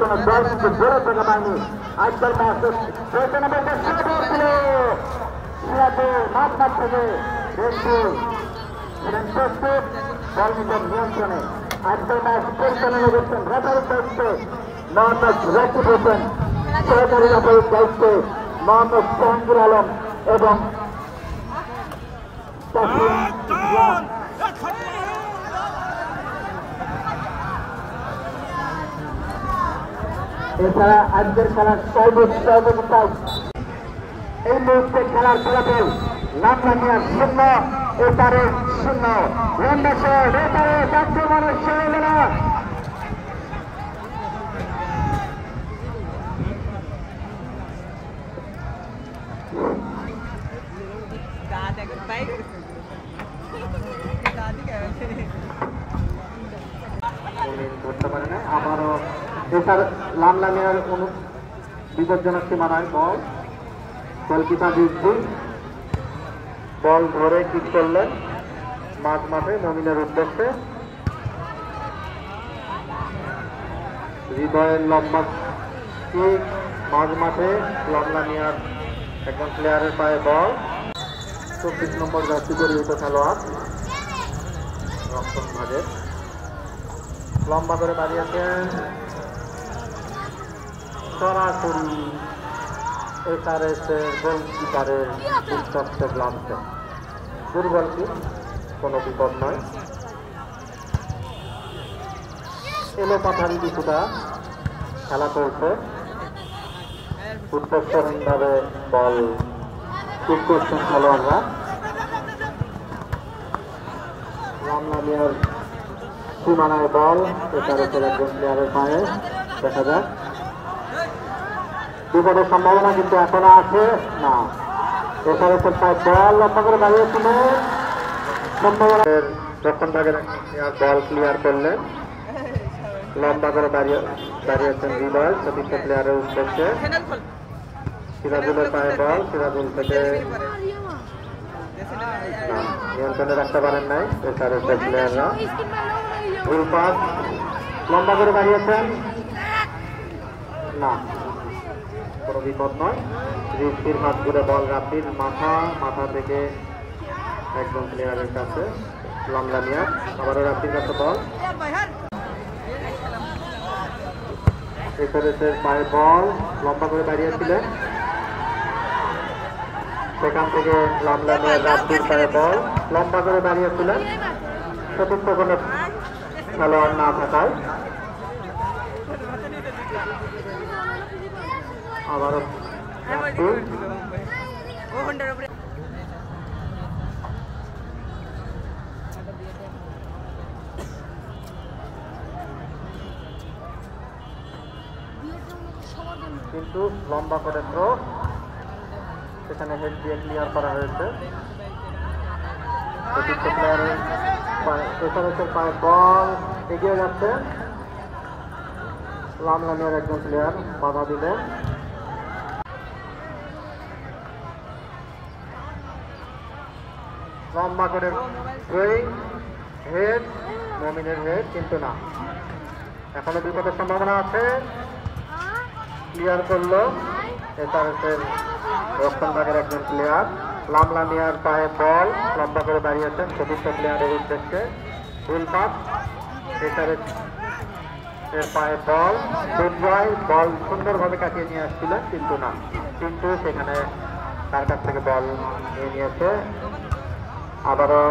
কোনো দল কিন্তু বড় জায়গা পায়নি। আজকাল ম্যাচ মাঠ মাঠ থেকে প্রস্তুত বল নিজের নিয়ন্ত্রণে। আজকাল ম্যাচ পরিচালনা করছেন রেফারির দায়িত্বে মোহাম্মদ রাকিব হোসেন, সহকারী রেফারির দায়িত্বে মোহাম্মদ জাহাঙ্গীর আলম এবং এছাড়া আজকের খেলার সর্বোচ্চ এই মুহূর্তে খেলার ফলাফল লামলামিয়া 0 এপারে 0। এপারে চারটি মানুষ ছেড়ে গেল। আবারও এটার লামলামিয়ার বিপজ্জনক সীমানায় বল গোলকিপার বল ধরে কিক করলেন মাঝ মাঠে মমিনের উদ্দেশ্যে। হৃদয়ের লম্বা কিক মাঝ মাঠে লামলামিয়ার একজন প্লেয়ারের পায়ে বল। 24 নম্বর জার্সি পরিহিত খেলোয়াড় রক্ষণ ভাগে লম্বা করে দাঁড়িয়েছেন সরাসরি এসআরএসের গোলকিপারের উচ্চস্ত গ্লান্সে। দুর্বল কি কোনো বিপদ নয়। এলো পাথারি কিছুটা খেলা চলছে। উত্তরহীনভাবে বল কিক করছেন খেলোয়াড়রা। লামলামিয়ার সীমানায় বল এসআরএসের একজন প্লেয়ারের পায়ে দেখা যাক। বিপদের সম্ভাবনা কিন্তু এখনো আছে না। এসআরএসের পায়ে বল লম্বা করে দাঁড়িয়েছিলেন সম্ভাবনা যখন তাকে বল ক্লিয়ার করলেন লম্বা করে দাঁড়িয়েছেন হৃদয় চতুর্থ প্লেয়ারের উদ্দেশ্যে। সিরাজুলের পায়ে বল, সিরাজুল থেকে নিয়ন্ত্রণে রাখতে পারেন নাই এসআরএসের প্লেয়াররা। ভুল পাস লম্বা করে দাঁড়িয়েছেন না, কোনো বিপদ নয়। রিফির হাত ঘুরে বল রাফির মাথা থেকে একজন প্লেয়ারের কাছে লামলামিয়া। আবারও রাফির কাছে বল, এসআরএসের পায়ে বল লম্বা করে দাঁড়িয়েছিলেন সেখান থেকে লামলামিয়া রাফির পায়ে বল লম্বা করে দাঁড়িয়েছিলেন চতুর্থ কোনো খেলোয়াড় না থাকায়। আবারও কিন্তু লম্বা করে থ্রো, সেখানে হেড দিয়ে ক্লিয়ার করা হয়েছে। চতুর্থ প্লেয়ারের এসআরএসের পায়ে বল এগিয়ে যাচ্ছে, লামলামিয়ার একজন প্লেয়ার বাধা দিলেন। লম্বা করে হেড, মমিনের হেড কিন্তু না, এখনো বিপদের সম্ভাবনা আছে। ক্লিয়ার করলো এসআরএসের রক্ষণ ভাগের একজন প্লেয়ার। লামলামিয়ার পায়ে বল লম্বা করে দাঁড়িয়েছেন চতুর্থ প্লেয়ারের উদ্দেশ্যে। ভুল পাস, এসআরএস এর পায়ে বল দুর্জয় বল সুন্দরভাবে কাটিয়ে নিয়ে আসছিলেন কিন্তু না, কিন্তু সেখানে তার কাছ থেকে বল নিয়ে নিয়েছে। আবারও